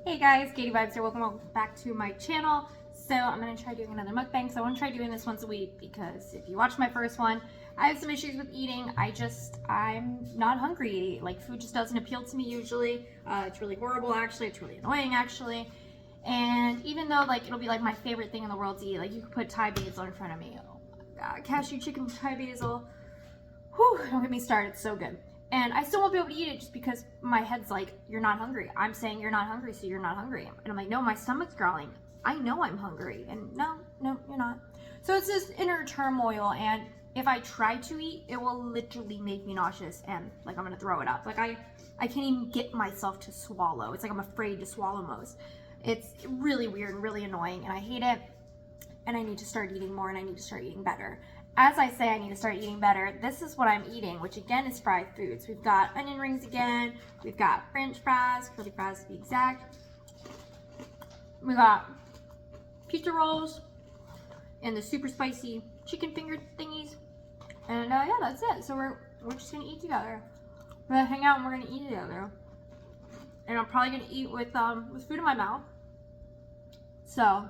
Hey guys, Katie Vibes here. Welcome back to my channel. So I'm going to try doing another mukbang. So I want to try doing this once a week because if you watched my first one, I have some issues with eating. I'm not hungry. Like food just doesn't appeal to me usually. It's really horrible actually. It's really annoying actually. And even though like it'll be like my favorite thing in the world to eat, like you could put Thai basil in front of me. Oh my God, cashew chicken with Thai basil. Whew, don't get me started. It's so good. And I still won't be able to eat it just because my head's like, you're not hungry. I'm saying you're not hungry, so you're not hungry. And I'm like, no, my stomach's growling. I know I'm hungry. And no, you're not. So it's this inner turmoil. And if I try to eat, it will literally make me nauseous and like I'm going to throw it up. Like I can't even get myself to swallow. It's like I'm afraid to swallow most. It's really weird and really annoying. And I hate it. And I need to start eating more and I need to start eating better. As I say I need to start eating better, this is what I'm eating, which again is fried foods. We've got onion rings again, we've got french fries, curly fries to be exact. We got pizza rolls and the super spicy chicken finger thingies. And yeah, that's it. So we're just gonna eat together. We're gonna hang out and we're gonna eat together. And I'm probably gonna eat with food in my mouth. So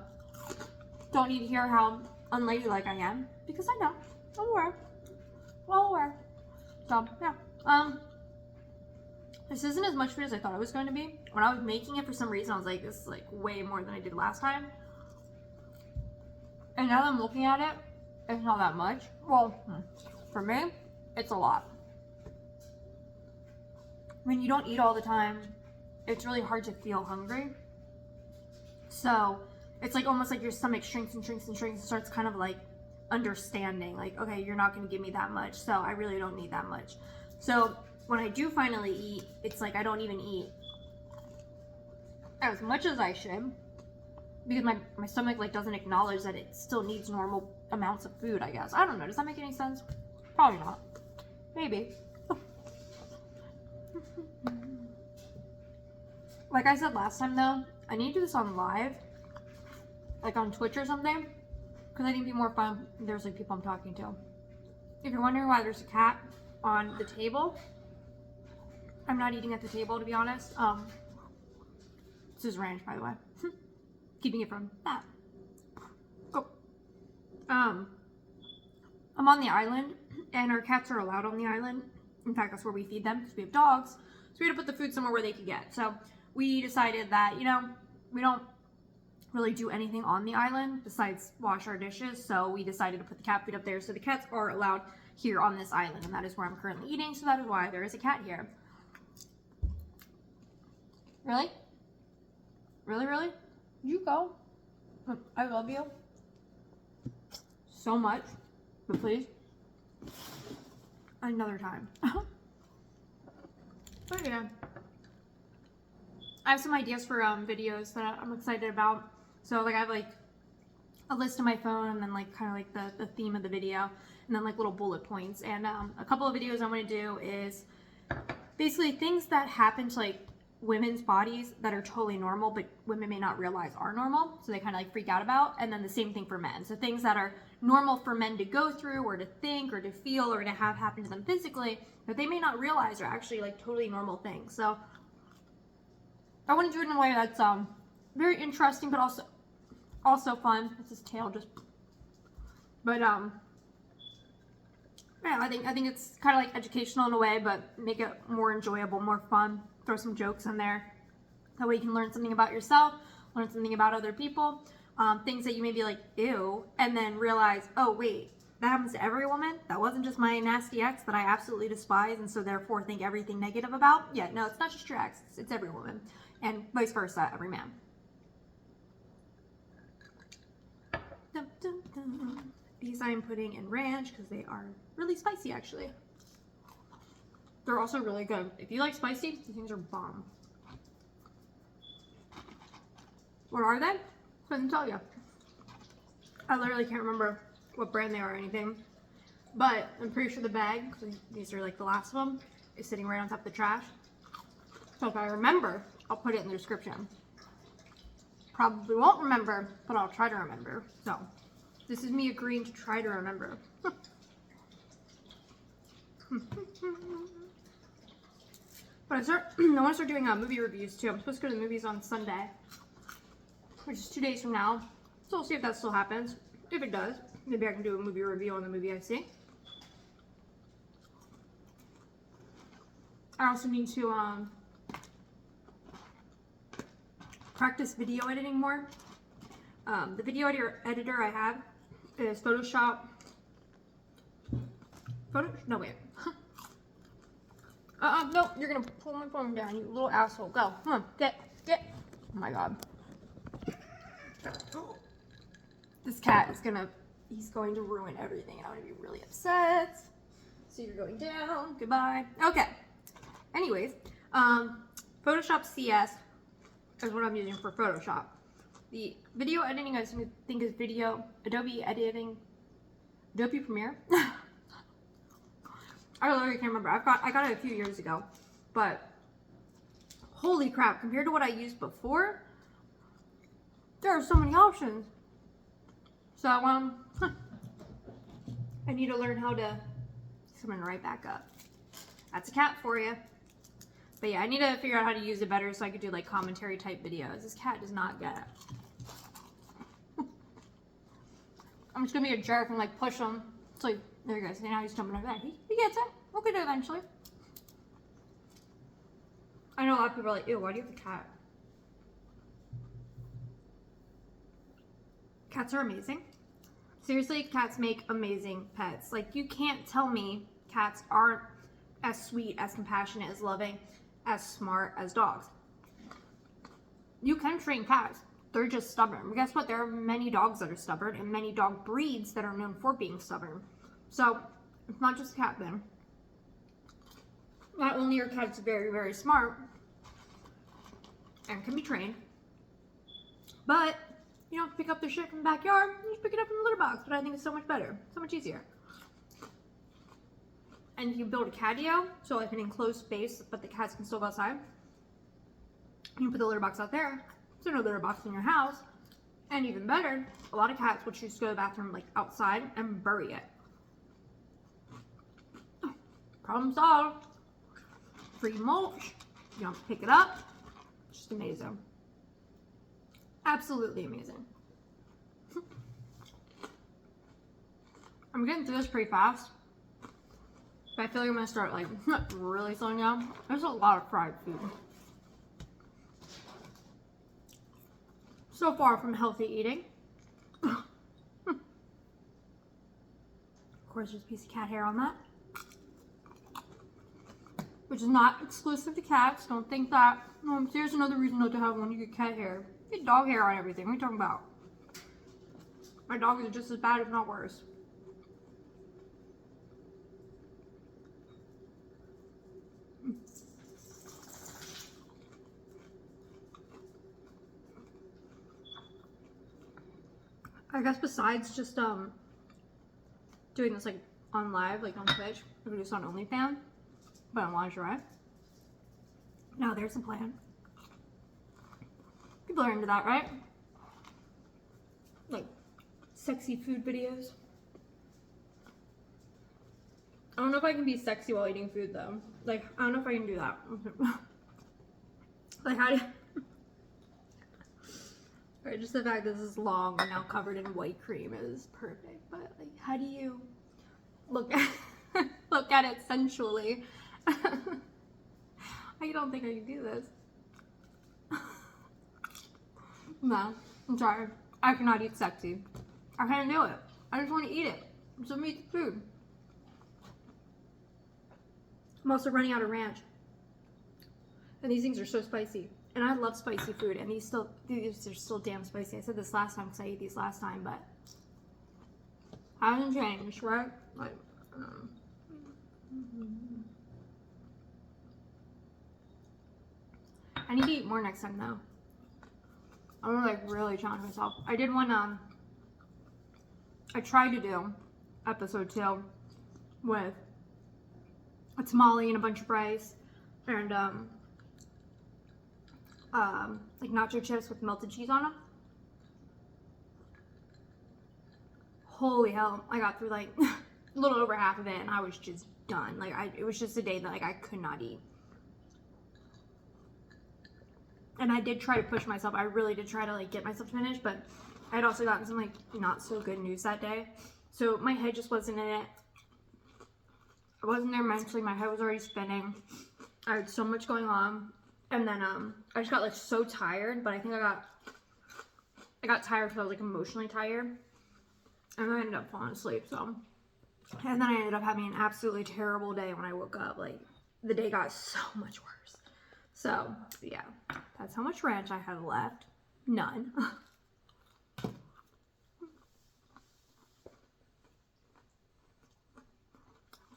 don't need to hear how unladylike I am because I know. I'm aware. Well aware. So yeah. This isn't as much food as I thought it was going to be. When I was making it, for some reason I was like, this is like way more than I did last time. And now that I'm looking at it, it's not that much. Well, for me, it's a lot. When you don't eat all the time, it's really hard to feel hungry. So it's like almost like your stomach shrinks and shrinks and shrinks and starts kind of like understanding like, okay, you're not going to give me that much, so I really don't need that much. So when I do finally eat, it's like I don't even eat as much as I should because my stomach like doesn't acknowledge that it still needs normal amounts of food, I guess. I don't know. Does that make any sense? Probably not. Maybe. Like I said last time though, I need to do this on live, like on Twitch or something, because I think it'd be more fun if there's like people I'm talking to. If you're wondering why there's a cat on the table, I'm not eating at the table to be honest. This is ranch, by the way. Keeping it from that. Go. I'm on the island, and our cats are allowed on the island. In fact, that's where we feed them because we have dogs. So we had to put the food somewhere where they could get. So we decided that, you know, we don't really do anything on the island besides wash our dishes, so we decided to put the cat food up there. So the cats are allowed here on this island, and that is where I'm currently eating, so that is why there is a cat here. Really? Really? You go. I love you so much, but please, another time. But yeah, I have some ideas for videos that I'm excited about. So like I have like a list on my phone and then like kind of like the theme of the video and then like little bullet points. And a couple of videos I want to do is basically things that happen to like women's bodies that are totally normal but women may not realize are normal. So they kind of like freak out about. And then the same thing for men. So things that are normal for men to go through or to think or to feel or to have happen to them physically that they may not realize are actually like totally normal things. So I want to do it in a way that's very interesting, but also fun. It's his tail just. But yeah, I think it's kind of like educational in a way, but make it more enjoyable, more fun. Throw some jokes in there. That way you can learn something about yourself, learn something about other people, things that you may be like ew, and then realize, oh wait, that happens to every woman. That wasn't just my nasty ex that I absolutely despise and so therefore think everything negative about. Yeah, no, it's not just your ex. It's every woman. And vice versa, every man. Dun, dun, dun. These I'm putting in ranch because they are really spicy actually. They're also really good. If you like spicy, these things are bomb. What are they? Couldn't tell you. I literally can't remember what brand they are or anything. But I'm pretty sure the bag, because these are like the last of them, is sitting right on top of the trash. So if I remember, I'll put it in the description. Probably won't remember, but I'll try to remember. So this is me agreeing to try to remember. But I want to start doing movie reviews too. I'm supposed to go to the movies on Sunday, which is 2 days from now. So we'll see if that still happens. If it does, maybe I can do a movie review on the movie I see. I also need to practice video editing more. The video editor I have is Photoshop. No, wait. No, you're gonna pull my phone down, you little asshole. Go. Come on, get. Oh my god. This cat is he's going to ruin everything, and I'm gonna be really upset. So you're going down. Goodbye. Okay. Anyways, Photoshop CS is what I'm using for Photoshop. The video editing I think is Adobe Premiere. I literally can't remember. I got it a few years ago, but holy crap! Compared to what I used before, there are so many options. So I need to learn how to summon right back up. That's a cat for you. But yeah, I need to figure out how to use it better so I could do like commentary type videos. This cat does not get it. I'm just gonna be a jerk and like push him. It's like, there you go. See, now he's jumping over there. He gets it. We'll get it eventually. I know a lot of people are like, ew, why do you have a cat? Cats are amazing. Seriously, cats make amazing pets. Like, you can't tell me cats aren't as sweet, as compassionate, as loving, as smart as dogs. You can train cats. They're just stubborn. But guess what? There are many dogs that are stubborn and many dog breeds that are known for being stubborn. So, it's not just a cat thing. Not only are cats very, very smart and can be trained, but you don't have to pick up their shit from the backyard. You just pick it up from the litter box, but I think it's so much better. So much easier. And if you build a catio, so like an enclosed space, but the cats can still go outside, you can put the litter box out there, so no litter box in your house. And even better, a lot of cats will choose to go to the bathroom like outside and bury it. Problem solved. Free mulch. You don't have to pick it up. Just amazing. Absolutely amazing. I'm getting through this pretty fast. But I feel like I'm gonna start like really slowing down. There's a lot of fried food. So far from healthy eating. Of course, there's a piece of cat hair on that. Which is not exclusive to cats. Don't think that. There's another reason not to have one. You get cat hair. You get dog hair on everything. What are you talking about? My dogs are just as bad, if not worse. I guess besides just doing this like on live, like on Twitch, we could do this on OnlyFans, but on lingerie. Now there's the plan. People are into that, right? Like sexy food videos. I don't know if I can be sexy while eating food though. Like, I don't know if I can do that. Like, how do you... Right, just the fact that this is long and now covered in white cream is perfect. But like, how do you look at it sensually? I don't think I can do this. No, I'm sorry. I cannot eat sexy. I can't do it. I just want to eat it. So eat the food. I'm also running out of ranch. And these things are so spicy. And I love spicy food, and these are still damn spicy. I said this last time because I ate these last time, but hasn't changed, right? Like, I need to eat more next time though. I'm gonna like really challenge myself. I did one. I tried to do episode 2 with a tamale and a bunch of rice, and like nacho chips with melted cheese on them. Holy hell, I got through like a little over half of it and I was just done. Like, it was just a day that like I could not eat. And I did try to push myself. I really did try to like get myself to finish, but I'd also gotten some like not so good news that day. So my head just wasn't in it. I wasn't there mentally. My head was already spinning. I had so much going on. And then I just got like so tired, but I think I got tired because I was like emotionally tired. And then I ended up falling asleep, so. And then I ended up having an absolutely terrible day when I woke up. Like, the day got so much worse. So, yeah. That's how much ranch I had left. None. I'm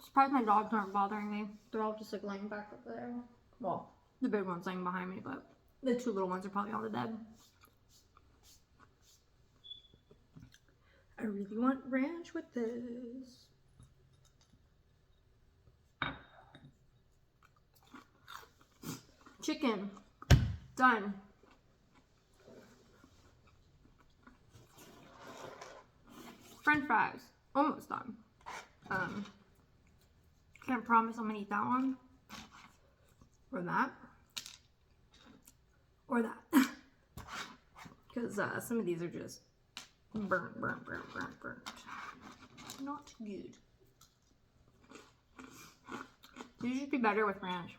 surprised my dogs aren't bothering me. They're all just like laying back up there. Well, the big one's laying behind me, but the two little ones are probably on the bed. I really want ranch with this. Chicken. Done. French fries. Almost done. Can't promise I'm gonna eat that one. Or that. Or that. Because some of these are just burnt. Not good. These should be better with ranch.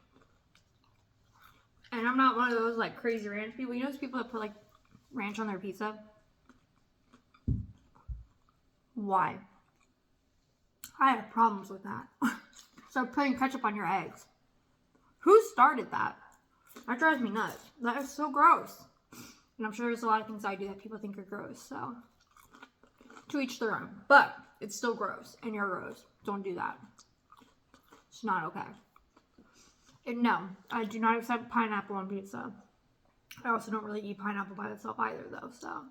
And I'm not one of those like crazy ranch people. You know those people that put like ranch on their pizza? Why? I have problems with that. Start putting ketchup on your eggs. Who started that? That drives me nuts. That is so gross. And I'm sure there's a lot of things I do that people think are gross, so. To each their own. But it's still gross. And you're gross. Don't do that. It's not okay. And no, I do not accept pineapple on pizza. I also don't really eat pineapple by itself either, though, so.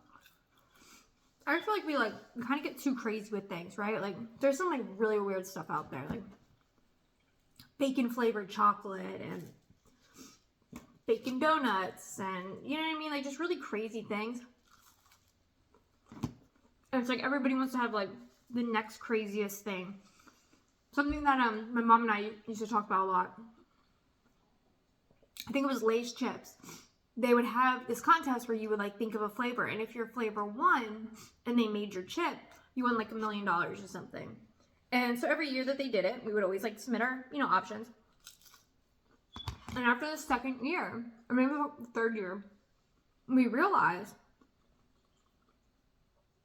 I feel like we kind of get too crazy with things, right? Like, there's some, like, really weird stuff out there. Like, bacon-flavored chocolate and bacon donuts and, you know what I mean? Like, just really crazy things. And it's like everybody wants to have, like, the next craziest thing. Something that my mom and I used to talk about a lot. I think it was Lay's chips. They would have this contest where you would like think of a flavor, and if your flavor won and they made your chip, you won like $1 million or something. And so every year that they did it, we would always like submit our, you know, options. And after the second year, or maybe the third year, we realized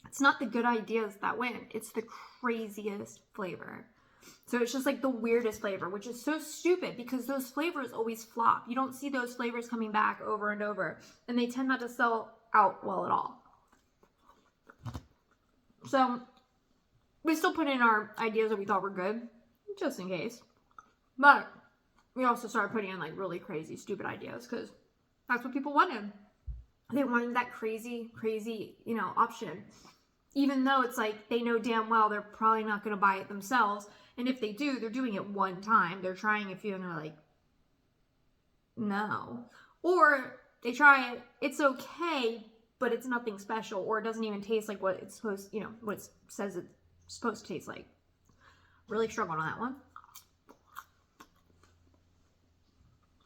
it's not the good ideas that win, it's the craziest flavor. So it's just like the weirdest flavor, which is so stupid because those flavors always flop. You don't see those flavors coming back over and over, and they tend not to sell out well at all. So we still put in our ideas that we thought were good, just in case. But we also started putting in like really crazy, stupid ideas because that's what people wanted. They wanted that crazy, you know, option. Even though it's like they know damn well they're probably not going to buy it themselves. And if they do, they're doing it one time. They're trying a few and they're like, no. Or they try it, it's okay, but it's nothing special. Or it doesn't even taste like what it's supposed, you know, what it says it's supposed to taste like. Really struggled on that one.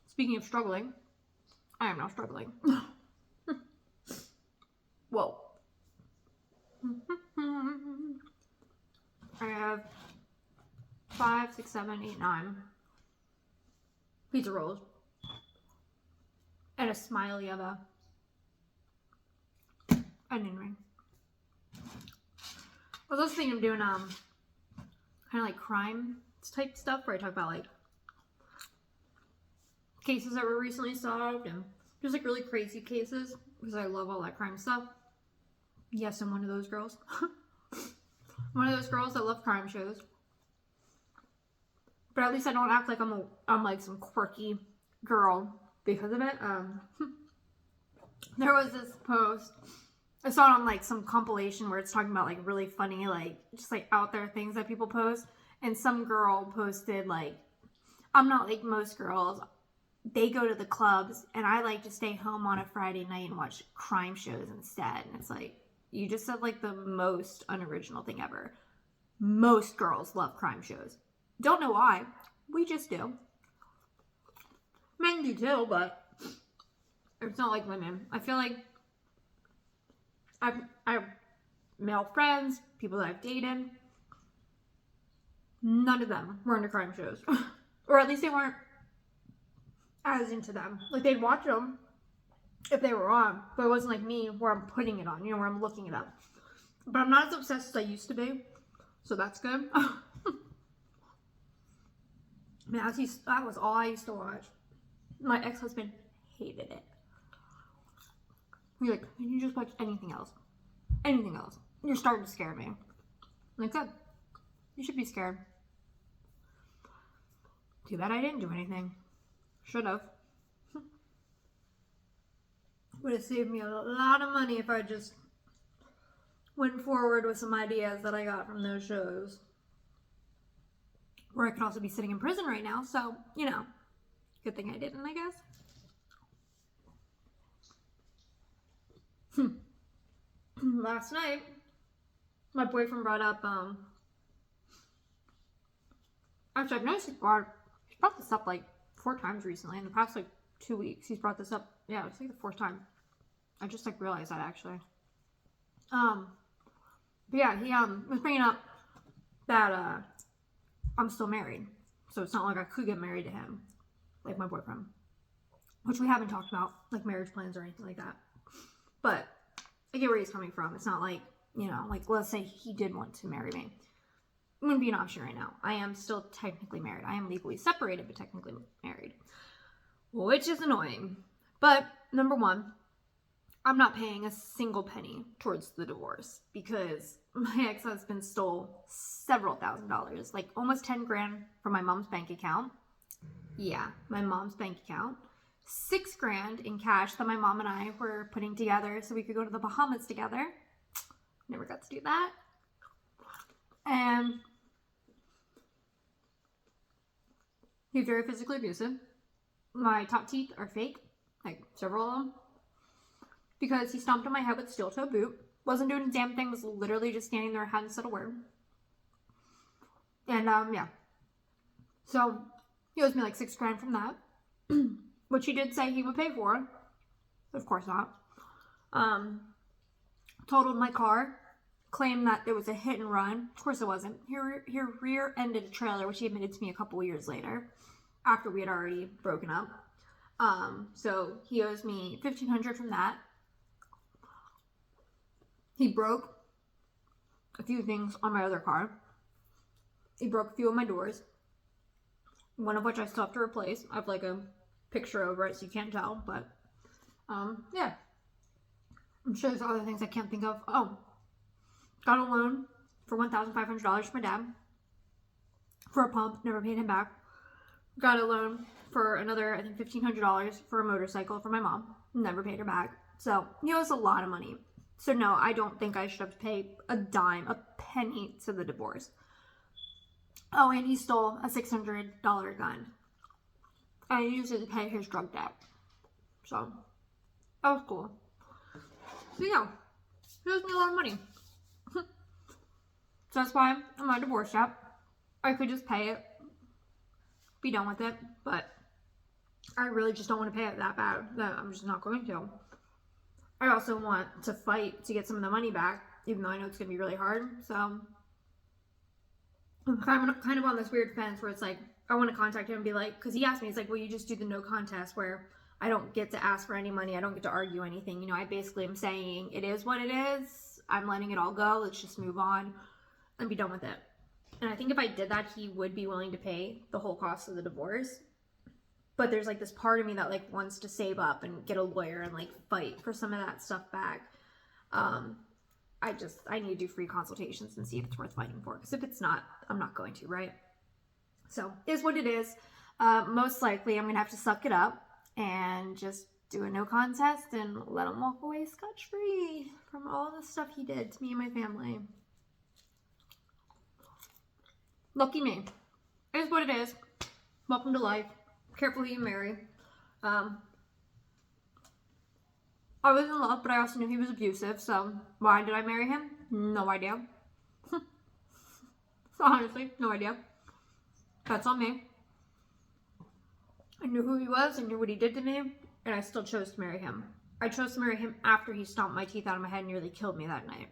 Speaking of struggling, I am now struggling. Whoa. I have 5, 6, 7, 8, 9 pizza rolls and a smiley of a onion ring. I was also thinking of doing kind of like crime type stuff where I talk about like cases that were recently solved and just like really crazy cases because I love all that crime stuff. Yes, I'm one of those girls. One of those girls that love crime shows. But at least I don't act like I'm like some quirky girl because of it. There was this post. I saw it on like some compilation where it's talking about like really funny, like just like out there things that people post. And some girl posted like, I'm not like most girls. They go to the clubs and I like to stay home on a Friday night and watch crime shows instead. And it's like, you just said like the most unoriginal thing ever. Most girls love crime shows. Don't know why. We just do. Men do too, but It's not like women. I feel like I have male friends, people that I've dated. None of them were into crime shows. Or at least they weren't as into them. Like, they'd watch them if they were on, but it wasn't like me where I'm putting it on, you know, where I'm looking it up. But I'm not as obsessed as I used to be, so that's good. Man, that was all I used to watch. My ex-husband hated it. He's like, can you just watch anything else? Anything else? You're starting to scare me. I'm like, good. You should be scared. Too bad I didn't do anything. Should have. Would have saved me a lot of money if I just went forward with some ideas that I got from those shows. Or I could also be sitting in prison right now, so, you know, good thing I didn't, I guess. Last night, my boyfriend brought up, actually, I've noticed he's brought this up like 4 times recently. In the past like 2 weeks, he's brought this up. Yeah, it's like the 4th time. I just like realized that actually. But yeah, he was bringing up that I'm still married, so it's not like I could get married to him, like my boyfriend, which we haven't talked about like marriage plans or anything like that. But I get where he's coming from. It's not like, you know, like let's say he did want to marry me. It wouldn't be an option right now. I am still technically married. I am legally separated, but technically married, which is annoying. But number one, I'm not paying a single penny towards the divorce because my ex-husband stole several $1,000s, like almost 10 grand from my mom's bank account. Yeah, my mom's bank account. 6 grand in cash that my mom and I were putting together so we could go to the Bahamas together. Never got to do that. And he's very physically abusive. My top teeth are fake, like several of them, because he stomped on my head with a steel-toe boot. Wasn't doing a damn thing, was literally just standing there, hadn't said a word. And yeah. So he owes me like 6 grand from that, which he did say he would pay for. Of course not. Totaled my car, claimed that there was a hit and run. Of course it wasn't. He rear-ended a trailer, which he admitted to me a couple years later, after we had already broken up. So he owes me $1,500 from that. He broke a few things on my other car. He broke a few of my doors, one of which I still have to replace. I have like a picture over it so you can't tell, but yeah. I'm sure there's other things I can't think of. Oh, got a loan for $1,500 from my dad for a pump, never paid him back. Got a loan for another, I think, $1,500 for a motorcycle from my mom, never paid her back. So he owes a lot of money. So no, I don't think I should have to pay a dime, a penny to the divorce. Oh, and he stole a $600 gun. And he used it to pay his drug debt. So, that was cool. So yeah, he owes me a lot of money. So that's why I'm not divorced yet. I could just pay it, be done with it, but I really just don't want to pay it that bad that I'm just not going to. I also want to fight to get some of the money back, even though I know it's going to be really hard. So I'm kind of on this weird fence where it's like, I want to contact him and be like, because he asked me, he's like, well, you just do the no contest where I don't get to ask for any money. I don't get to argue anything. You know, I basically am saying it is what it is. I'm letting it all go. Let's just move on and be done with it. And I think if I did that, he would be willing to pay the whole cost of the divorce. But there's like this part of me that like wants to save up and get a lawyer and like fight for some of that stuff back. I need to do free consultations and see if it's worth fighting for. Because if it's not, I'm not going to, right? So, is what it is. Most likely, I'm going to have to suck it up and just do a no contest and let him walk away scotch-free from all the stuff he did to me and my family. Lucky me. It is what it is. Welcome to life. Careful who you marry. I was in love, but I also knew he was abusive, so why did I marry him? No idea. Honestly, no idea. That's on me. I knew who he was, I knew what he did to me, and I still chose to marry him. I chose to marry him after he stomped my teeth out of my head and nearly killed me that night.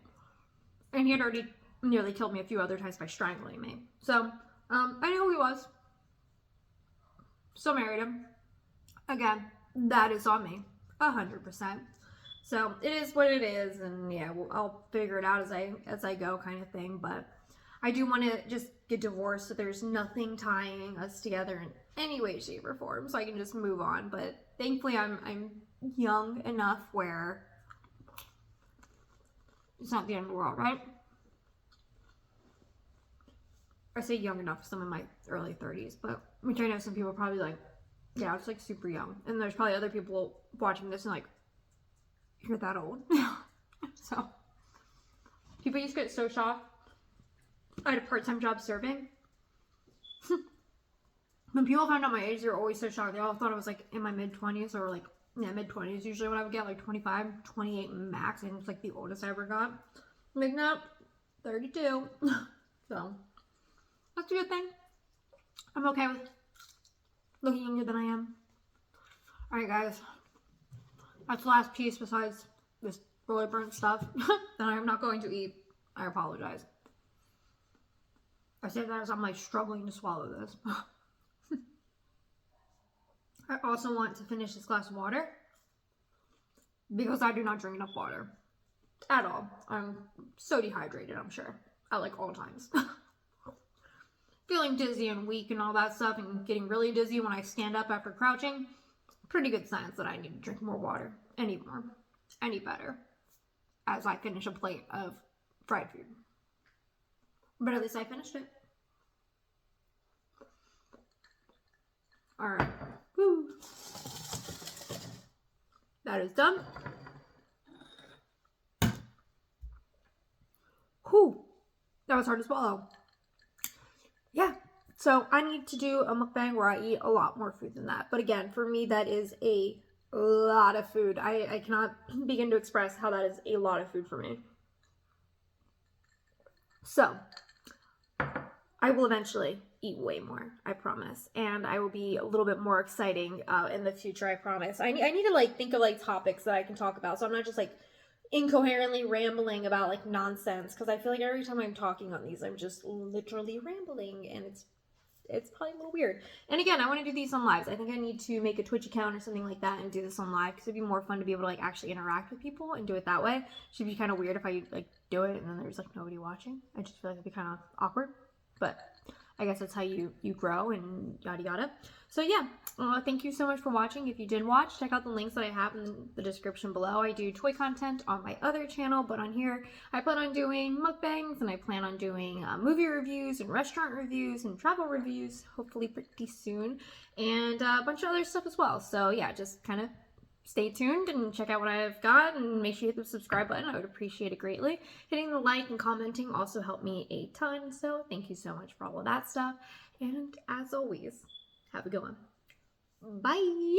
And he had already nearly killed me a few other times by strangling me. So, I knew who he was. Still married him. Again, that is on me. 100%. So, it is what it is, and yeah, I'll figure it out as I go kind of thing, but I do want to just get divorced so there's nothing tying us together in any way, shape, or form, so I can just move on. But thankfully, I'm young enough where it's not the end of the world, right? I say young enough because I'm in my early 30s, but which I know some people are probably like, yeah, it's like super young. And there's probably other people watching this and like, you're that old. So, people used to get so shocked. I had a part-time job serving. When people found out my age, they were always so shocked. They all thought I was like in my mid-20s or like, yeah, mid-20s usually when I would get, like 25, 28 max. And it's like the oldest I ever got. I'm like, nope, 32. So, that's a good thing. I'm okay with looking younger than I am. Alright guys, that's the last piece besides this really burnt stuff that I am not going to eat. I apologize. I say that as I'm like struggling to swallow this. I also want to finish this glass of water because I do not drink enough water at all. I'm so dehydrated, I'm sure, at like all times. Feeling dizzy and weak and all that stuff, and getting really dizzy when I stand up after crouching. Pretty good signs that I need to drink more water. Any better. As I finish a plate of fried food. But at least I finished it. Alright. Woo. That is done. Whew. That was hard to swallow. Yeah, so I need to do a mukbang where I eat a lot more food than that. But again, for me, that is a lot of food. I cannot begin to express how that is a lot of food for me. So, I will eventually eat way more, I promise. And I will be a little bit more exciting in the future, I promise. I need to like think of like topics that I can talk about, so I'm not just like incoherently rambling about like nonsense, because I feel like every time I'm talking on these I'm just literally rambling, and it's probably a little weird. And again, I want to do these on lives. I think I need to make a Twitch account or something like that and do this on live, because it'd be more fun to be able to like actually interact with people and do it that way. Should be kind of weird if I like do it and then there's like nobody watching. I just feel like it'd be kind of awkward, but I guess that's how you grow and yada yada. So yeah, thank you so much for watching. If you did watch, check out the links that I have in the description below. I do toy content on my other channel, but on here I plan on doing mukbangs, and I plan on doing movie reviews and restaurant reviews and travel reviews, hopefully pretty soon, and a bunch of other stuff as well. So yeah, just kind of stay tuned and check out what I've got, and make sure you hit the subscribe button. I would appreciate it greatly. Hitting the like and commenting also helped me a ton, so thank you so much for all of that stuff. And as always, have a good one. Bye!